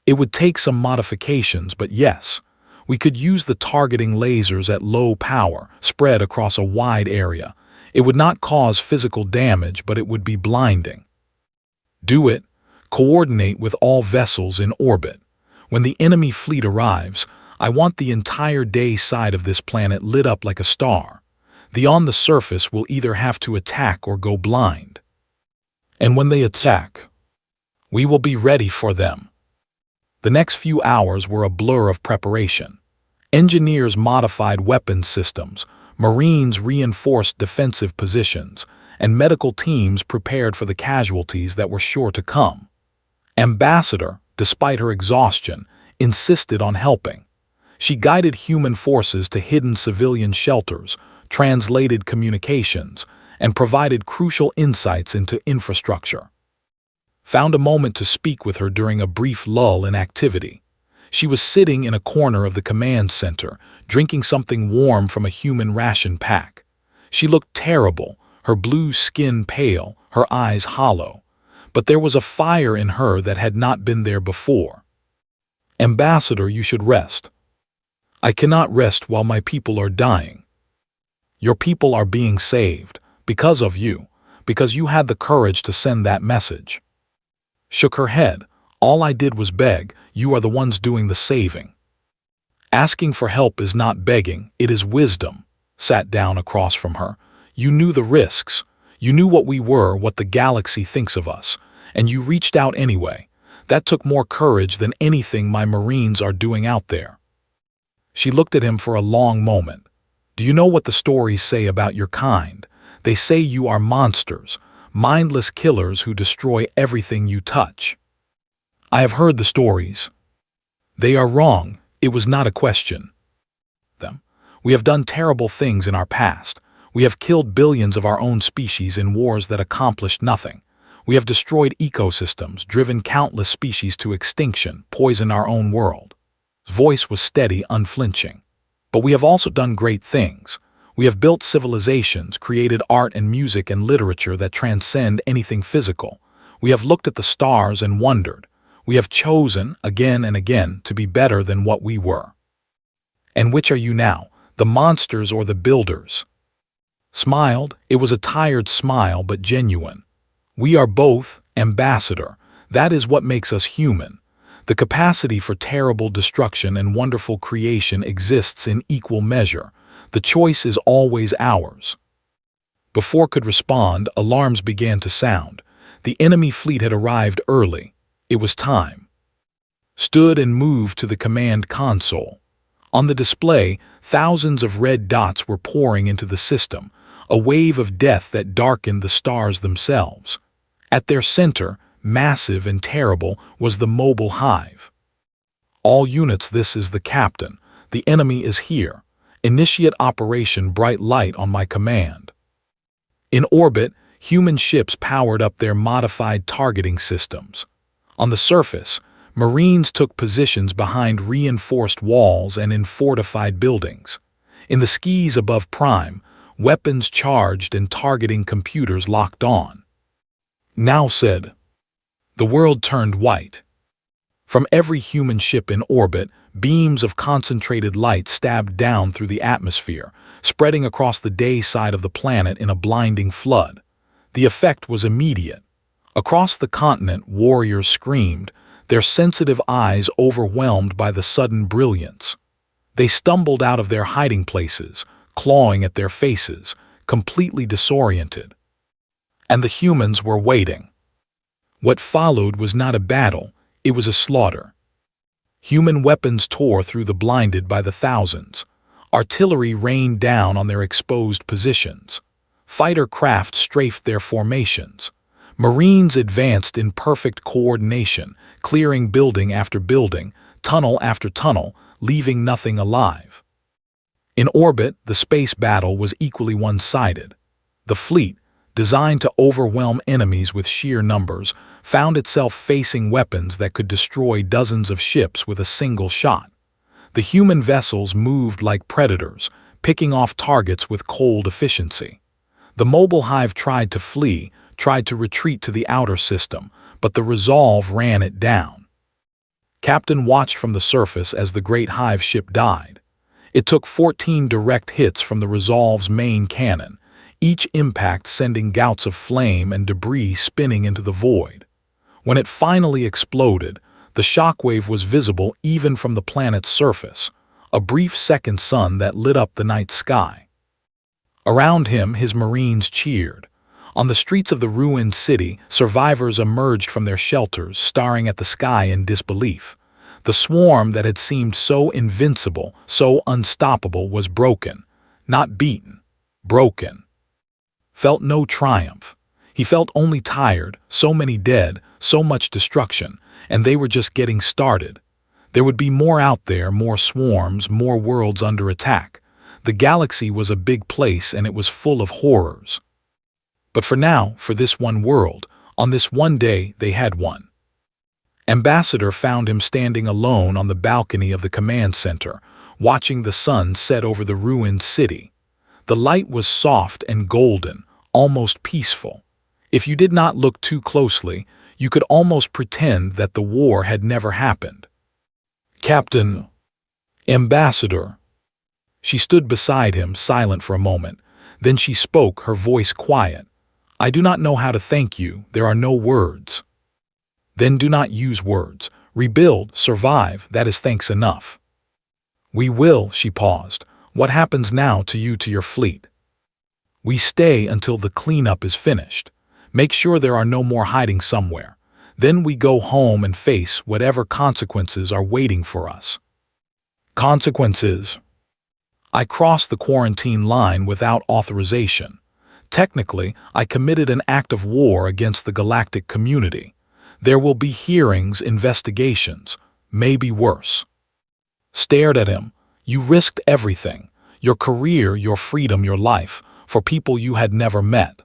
It would take some modifications, but yes, we could use the targeting lasers at low power, spread across a wide area. It would not cause physical damage, but it would be blinding. Do it. Coordinate with all vessels in orbit. When the enemy fleet arrives, I want the entire day side of this planet lit up like a star. The on the surface will either have to attack or go blind. And when they attack, we will be ready for them. The next few hours were a blur of preparation. Engineers modified weapons systems, Marines reinforced defensive positions, and medical teams prepared for the casualties that were sure to come. Ambassador, despite her exhaustion, insisted on helping. She guided human forces to hidden civilian shelters, translated communications, and provided crucial insights into infrastructure. Found a moment to speak with her during a brief lull in activity. She was sitting in a corner of the command center, drinking something warm from a human ration pack. She looked terrible, her blue skin pale, her eyes hollow. But there was a fire in her that had not been there before. Ambassador, you should rest. I cannot rest while my people are dying. Your people are being saved, because of you, because you had the courage to send that message. Shook her head. All I did was beg, you are the ones doing the saving. Asking for help is not begging, it is wisdom. Sat down across from her. You knew the risks. You knew what we were, what the galaxy thinks of us, and you reached out anyway. That took more courage than anything my Marines are doing out there. She looked at him for a long moment. Do you know what the stories say about your kind? They say you are monsters, mindless killers who destroy everything you touch. I have heard the stories. They are wrong. It was not a question. We have done terrible things in our past. We have killed billions of our own species in wars that accomplished nothing. We have destroyed ecosystems, driven countless species to extinction, poisoned our own world. His voice was steady, unflinching. But we have also done great things. We have built civilizations, created art and music and literature that transcend anything physical. We have looked at the stars and wondered. We have chosen, again and again, to be better than what we were. And which are you now, the monsters or the builders? Smiled. It was a tired smile, but genuine. We are both, Ambassador. That is what makes us human. The capacity for terrible destruction and wonderful creation exists in equal measure. The choice is always ours. Before could respond, alarms began to sound. The enemy fleet had arrived early. It was time. Stood and moved to the command console. On the display, thousands of red dots were pouring into the system, a wave of death that darkened the stars themselves. At their center, massive and terrible, was the mobile hive. All units, this is the captain. The enemy is here. Initiate Operation Bright Light on my command. In orbit, human ships powered up their modified targeting systems. On the surface, Marines took positions behind reinforced walls and in fortified buildings. In the skies above Prime, weapons charged and targeting computers locked on. Now said. The world turned white. From every human ship in orbit, beams of concentrated light stabbed down through the atmosphere, spreading across the day side of the planet in a blinding flood. The effect was immediate. Across the continent, warriors screamed, their sensitive eyes overwhelmed by the sudden brilliance. They stumbled out of their hiding places, clawing at their faces, completely disoriented. And the humans were waiting. What followed was not a battle, it was a slaughter. Human weapons tore through the blinded by the thousands. Artillery rained down on their exposed positions. Fighter craft strafed their formations. Marines advanced in perfect coordination, clearing building after building, tunnel after tunnel, leaving nothing alive. In orbit, the space battle was equally one-sided. The fleet, designed to overwhelm enemies with sheer numbers, found itself facing weapons that could destroy dozens of ships with a single shot. The human vessels moved like predators, picking off targets with cold efficiency. The mobile hive tried to flee, tried to retreat to the outer system, but the resolve ran it down. Captain watched from the surface as the great hive ship died. It took 14 direct hits from the Resolve's main cannon, each impact sending gouts of flame and debris spinning into the void. When it finally exploded, the shockwave was visible even from the planet's surface, a brief second sun that lit up the night sky. Around him, his marines cheered. On the streets of the ruined city, survivors emerged from their shelters, staring at the sky in disbelief. The swarm that had seemed so invincible, so unstoppable, was broken. Not beaten. Broken. Felt no triumph. He felt only tired, so many dead, so much destruction, and they were just getting started. There would be more out there, more swarms, more worlds under attack. The galaxy was a big place and it was full of horrors. But for now, for this one world, on this one day, they had one. Ambassador found him standing alone on the balcony of the command center, watching the sun set over the ruined city. The light was soft and golden, almost peaceful. If you did not look too closely, you could almost pretend that the war had never happened. Captain, Ambassador. She stood beside him, silent for a moment. Then she spoke, her voice quiet. I do not know how to thank you. There are no words. Then do not use words. Rebuild, survive, that is thanks enough. We will, she paused. What happens now to you, to your fleet? We stay until the cleanup is finished. Make sure there are no more hiding somewhere. Then we go home and face whatever consequences are waiting for us. Consequences? I crossed the quarantine line without authorization. Technically, I committed an act of war against the galactic community. There will be hearings, investigations, maybe worse. Stared at him. You risked everything. Your career, your freedom, your life, for people you had never met.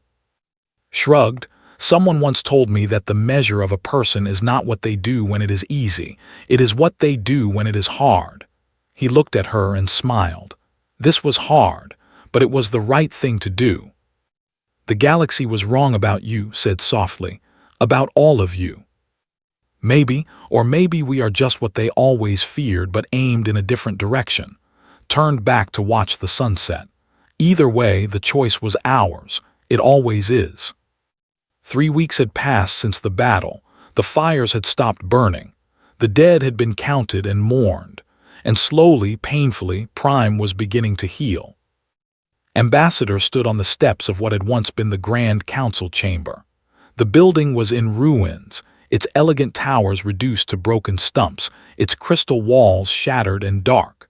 Shrugged. Someone once told me that the measure of a person is not what they do when it is easy, it is what they do when it is hard. He looked at her and smiled. This was hard, but it was the right thing to do. The galaxy was wrong about you, said softly, about all of you. Maybe, or maybe we are just what they always feared but aimed in a different direction, turned back to watch the sunset. Either way, the choice was ours. It always is. 3 weeks had passed since the battle. The fires had stopped burning. The dead had been counted and mourned. And slowly, painfully, Prime was beginning to heal. Ambassador stood on the steps of what had once been the Grand Council chamber. The building was in ruins, its elegant towers reduced to broken stumps, its crystal walls shattered and dark.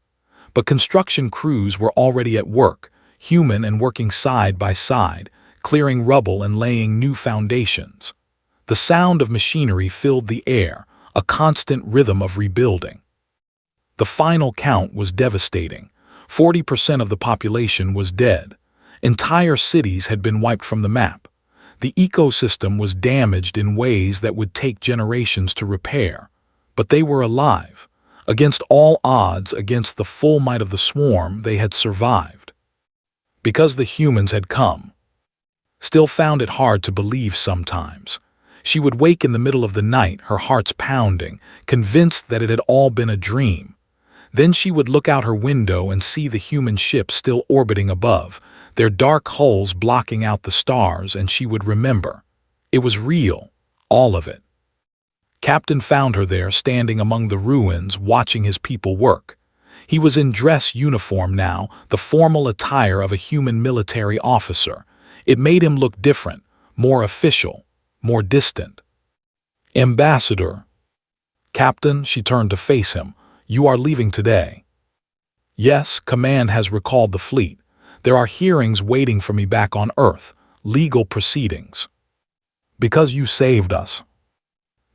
But construction crews were already at work, human and working side by side, clearing rubble and laying new foundations. The sound of machinery filled the air, a constant rhythm of rebuilding. The final count was devastating. 40% of the population was dead. Entire cities had been wiped from the map. The ecosystem was damaged in ways that would take generations to repair. But they were alive. Against all odds, against the full might of the swarm, they had survived. Because the humans had come. Still found it hard to believe sometimes. She would wake in the middle of the night, her heart's pounding, convinced that it had all been a dream. Then she would look out her window and see the human ships still orbiting above, their dark hulls blocking out the stars, and she would remember. It was real, all of it. Captain found her there, standing among the ruins, watching his people work. He was in dress uniform now, the formal attire of a human military officer. It made him look different, more official, more distant. Ambassador. Captain, she turned to face him. You are leaving today. Yes, command has recalled the fleet. There are hearings waiting for me back on Earth, legal proceedings. Because you saved us.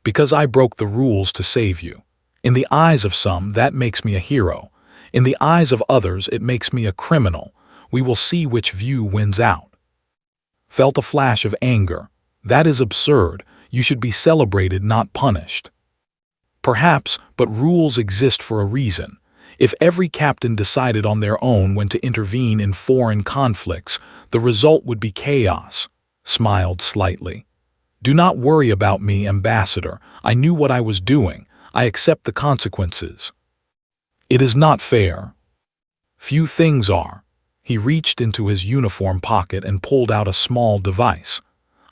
Because I broke the rules to save you. In the eyes of some, that makes me a hero. In the eyes of others, it makes me a criminal. We will see which view wins out. felt a flash of anger. That is absurd. You should be celebrated, not punished. Perhaps, but rules exist for a reason. If every captain decided on their own when to intervene in foreign conflicts, the result would be chaos. Smiled slightly. Do not worry about me, Ambassador. I knew what I was doing. I accept the consequences. It is not fair. Few things are. He reached into his uniform pocket and pulled out a small device.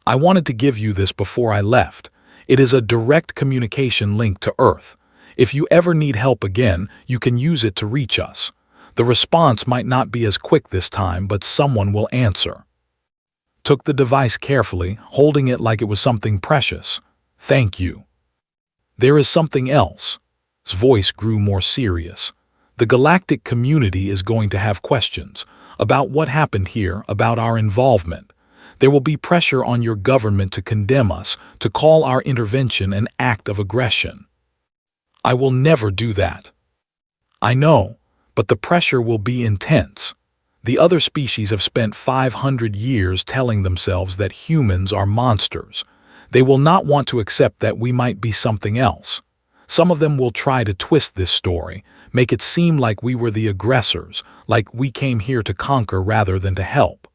I wanted to give you this before I left. It is a direct communication link to Earth. If you ever need help again, you can use it to reach us. The response might not be as quick this time, but someone will answer. Took the device carefully, holding it like it was something precious. Thank you. There is something else. His voice grew more serious. The galactic community is going to have questions about what happened here, about our involvement. There will be pressure on your government to condemn us, to call our intervention an act of aggression. I will never do that. I know, but the pressure will be intense. The other species have spent 500 years telling themselves that humans are monsters. They will not want to accept that we might be something else. Some of them will try to twist this story, make it seem like we were the aggressors, like we came here to conquer rather than to help.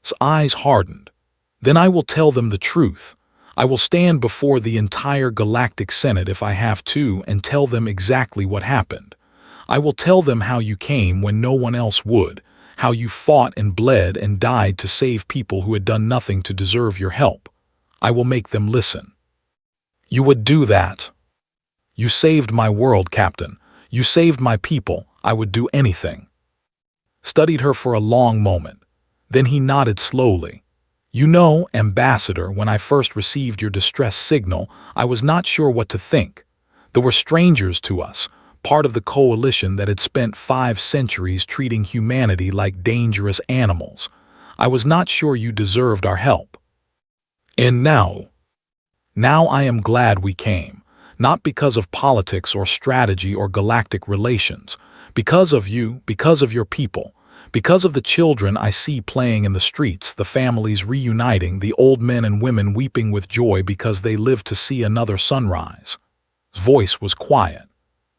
His eyes hardened. Then I will tell them the truth. I will stand before the entire Galactic Senate if I have to and tell them exactly what happened. I will tell them how you came when no one else would, how you fought and bled and died to save people who had done nothing to deserve your help. I will make them listen. You would do that. You saved my world, Captain. You saved my people. I would do anything. Studied her for a long moment. Then he nodded slowly. You know, Ambassador, when I first received your distress signal, I was not sure what to think. There were strangers to us, part of the coalition that had spent 5 centuries treating humanity like dangerous animals. I was not sure you deserved our help. And now I am glad we came, not because of politics or strategy or galactic relations, because of you, because of your people. Because of the children I see playing in the streets, the families reuniting, the old men and women weeping with joy because they lived to see another sunrise. His voice was quiet.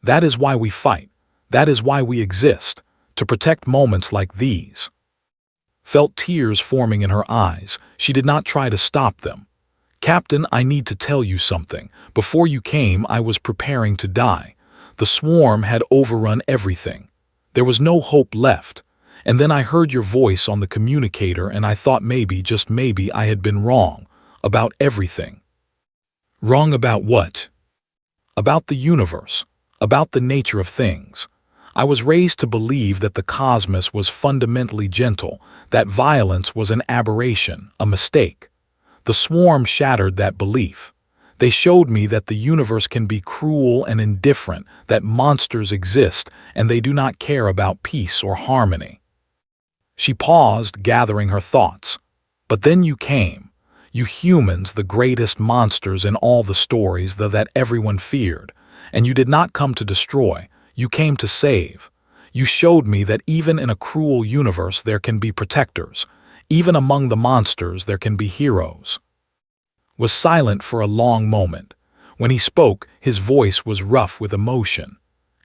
That is why we fight. That is why we exist, to protect moments like these. Felt tears forming in her eyes. She did not try to stop them. Captain, I need to tell you something. Before you came, I was preparing to die. The swarm had overrun everything. There was no hope left. And then I heard your voice on the communicator and I thought maybe, just maybe, I had been wrong about everything. Wrong about what? About the universe, about the nature of things. I was raised to believe that the cosmos was fundamentally gentle, that violence was an aberration, a mistake. The swarm shattered that belief. They showed me that the universe can be cruel and indifferent, that monsters exist and they do not care about peace or harmony. She paused, gathering her thoughts. But then you came. You humans, the greatest monsters in all the stories, that everyone feared. And you did not come to destroy. You came to save. You showed me that even in a cruel universe there can be protectors. Even among the monsters there can be heroes. Was silent for a long moment. When he spoke, his voice was rough with emotion.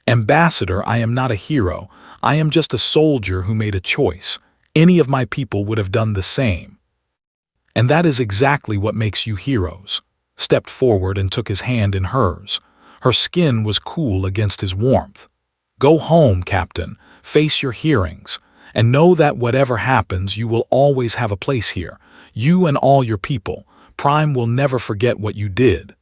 Ambassador, I am not a hero. I am just a soldier who made a choice. Any of my people would have done the same. And that is exactly what makes you heroes. Stepped forward and took his hand in hers. Her skin was cool against his warmth. Go home, Captain. Face your hearings. And know that whatever happens, you will always have a place here. You and all your people. Prime will never forget what you did.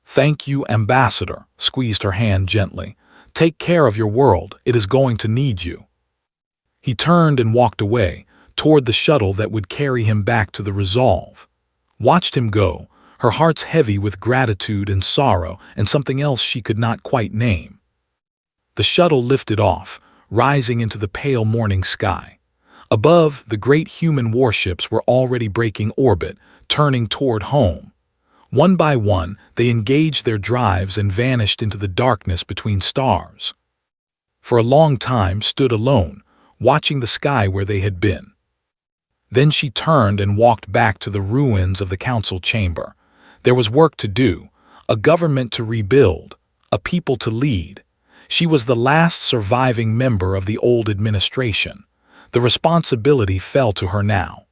Thank you, Ambassador. Squeezed her hand gently. Take care of your world. It is going to need you. He turned and walked away, toward the shuttle that would carry him back to the Resolve. Watched him go, her heart's heavy with gratitude and sorrow and something else she could not quite name. The shuttle lifted off, rising into the pale morning sky. Above, the great human warships were already breaking orbit, turning toward home. One by one, they engaged their drives and vanished into the darkness between stars. For a long time stood alone, watching the sky where they had been. Then she turned and walked back to the ruins of the council chamber. There was work to do, a government to rebuild, a people to lead. She was the last surviving member of the old administration. The responsibility fell to her now.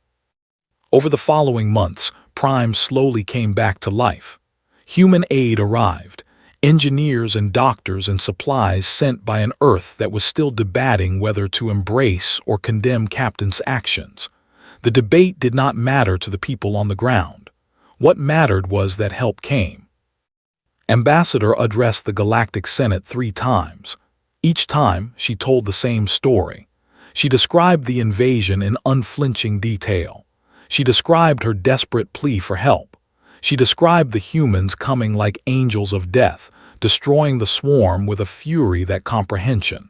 Over the following months, Prime slowly came back to life. Human aid arrived, engineers and doctors and supplies sent by an Earth that was still debating whether to embrace or condemn Captain's actions. The debate did not matter to the people on the ground. What mattered was that help came. Ambassador addressed the Galactic Senate 3 times. Each time, she told the same story. She described the invasion in unflinching detail. She described her desperate plea for help. She described the humans coming like angels of death, destroying the swarm with a fury that comprehension.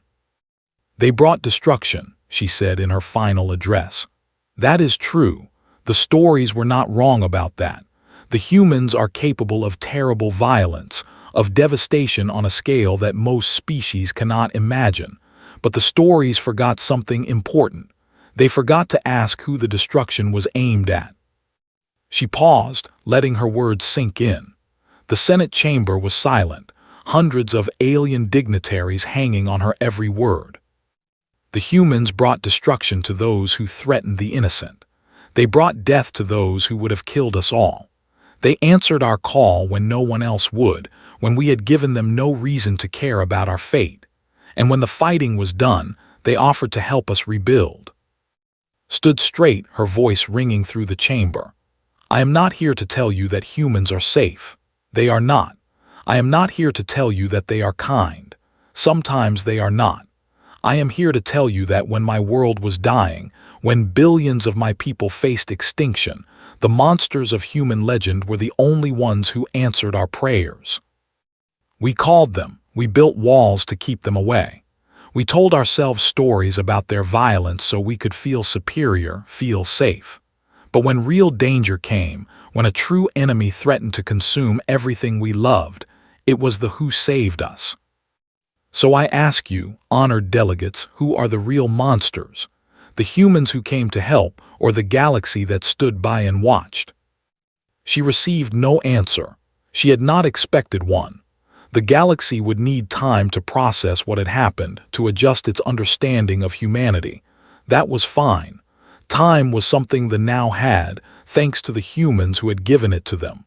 They brought destruction, she said in her final address. That is true. The stories were not wrong about that. The humans are capable of terrible violence, of devastation on a scale that most species cannot imagine. But the stories forgot something important. They forgot to ask who the destruction was aimed at. She paused, letting her words sink in. The Senate chamber was silent, hundreds of alien dignitaries hanging on her every word. The humans brought destruction to those who threatened the innocent. They brought death to those who would have killed us all. They answered our call when no one else would, when we had given them no reason to care about our fate. And when the fighting was done, they offered to help us rebuild. Stood straight, her voice ringing through the chamber. I am not here to tell you that humans are safe. They are not. I am not here to tell you that they are kind. Sometimes they are not. I am here to tell you that when my world was dying, when billions of my people faced extinction, the monsters of human legend were the only ones who answered our prayers. We called them. We built walls to keep them away. We told ourselves stories about their violence so we could feel superior, feel safe. But when real danger came, when a true enemy threatened to consume everything we loved, it was the who saved us. So I ask you, honored delegates, who are the real monsters? The humans who came to help, or the galaxy that stood by and watched? She received no answer. She had not expected one. The galaxy would need time to process what had happened, to adjust its understanding of humanity. That was fine. Time was something the Now had, thanks to the humans who had given it to them.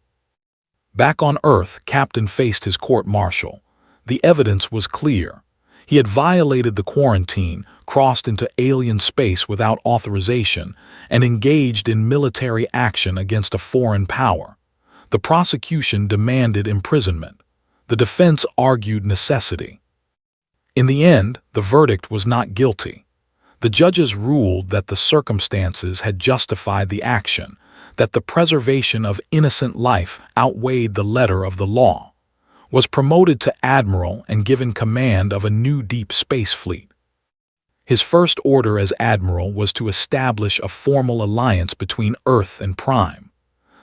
Back on Earth, Captain faced his court-martial. The evidence was clear. He had violated the quarantine, crossed into alien space without authorization, and engaged in military action against a foreign power. The prosecution demanded imprisonment. The defense argued necessity. In the end, the verdict was not guilty. The judges ruled that the circumstances had justified the action, that the preservation of innocent life outweighed the letter of the law. Was promoted to admiral and given command of a new deep space fleet. His first order as admiral was to establish a formal alliance between Earth and Prime.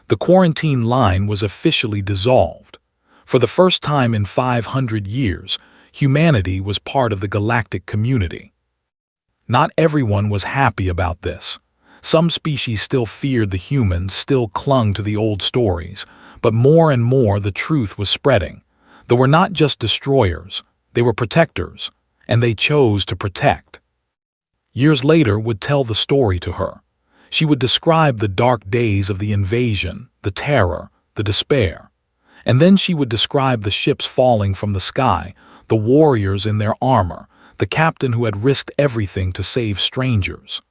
The quarantine line was officially dissolved. For the first time in 500 years, humanity was part of the galactic community. Not everyone was happy about this. Some species still feared the humans, still clung to the old stories, but more and more the truth was spreading. They were not just destroyers, they were protectors, and they chose to protect. Years later would tell the story to her. She would describe the dark days of the invasion, the terror, the despair. And then she would describe the ships falling from the sky, the warriors in their armor, the captain who had risked everything to save strangers.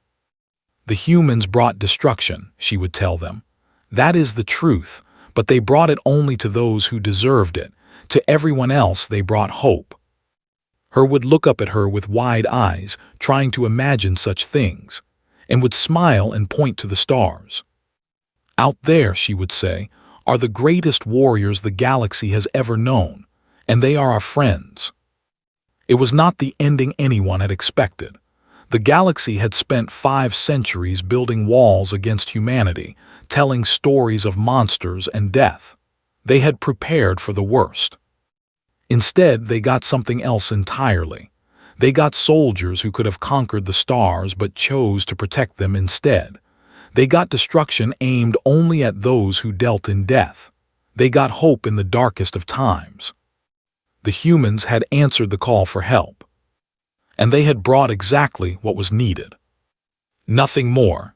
The humans brought destruction, she would tell them. That is the truth, but they brought it only to those who deserved it. To everyone else they brought hope. Her would look up at her with wide eyes, trying to imagine such things, and would smile and point to the stars. Out there, she would say, are the greatest warriors the galaxy has ever known, and they are our friends. It was not the ending anyone had expected. The galaxy had spent 5 centuries building walls against humanity, telling stories of monsters and death. They had prepared for the worst. Instead, they got something else entirely. They got soldiers who could have conquered the stars but chose to protect them instead. They got destruction aimed only at those who dealt in death. They got hope in the darkest of times. The humans had answered the call for help, and they had brought exactly what was needed. Nothing more,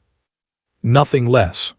nothing less.